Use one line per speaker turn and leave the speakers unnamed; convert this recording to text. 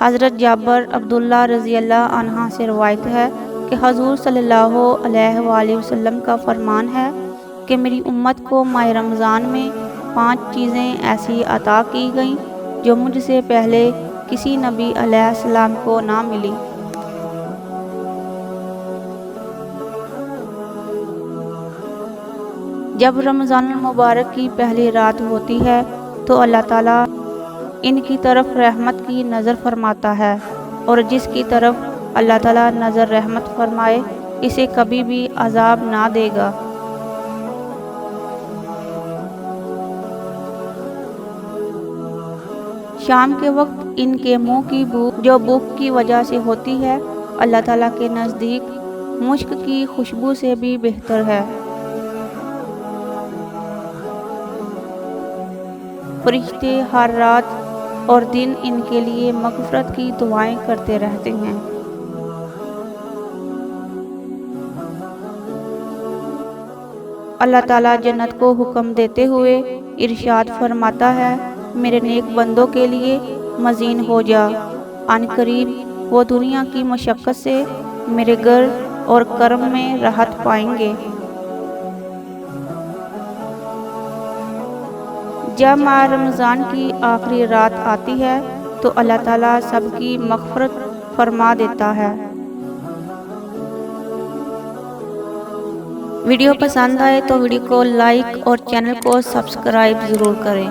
حضرت جابر عبداللہ رضی اللہ عنہ سے روایت ہے کہ حضور صلی اللہ علیہ وآلہ وسلم کا فرمان ہے کہ میری امت کو ماہ رمضان میں 5 چیزیں ایسی عطا کی گئیں جو مجھ سے پہلے کسی نبی علیہ السلام کو نہ ملی۔ جب رمضان المبارک کی پہلی رات ہوتی ہے تو اللہ تعالیٰ ان کی طرف رحمت کی نظر فرماتا ہے، اور جس کی طرف اللہ تعالیٰ نظر رحمت فرمائے اسے کبھی بھی عذاب نہ دے گا۔ شام کے وقت ان کے منہ کی بو جو بھوک کی وجہ سے ہوتی ہے اللہ تعالیٰ کے نزدیک مشک کی خوشبو سے بھی بہتر ہے۔ فرشتے ہر رات اور دن ان کے لیے مغفرت کی دعائیں کرتے رہتے ہیں۔ اللہ تعالیٰ جنت کو حکم دیتے ہوئے ارشاد فرماتا ہے، میرے نیک بندوں کے لیے مزین ہو جا، عن قریب وہ دنیا کی مشقت سے میرے گھر اور کرم میں راحت پائیں گے۔ جب ماہ رمضان کی آخری رات آتی ہے تو اللہ تعالیٰ سب کی مغفرت فرما دیتا ہے۔ ویڈیو پسند آئے تو ویڈیو کو لائک اور چینل کو سبسکرائب ضرور کریں۔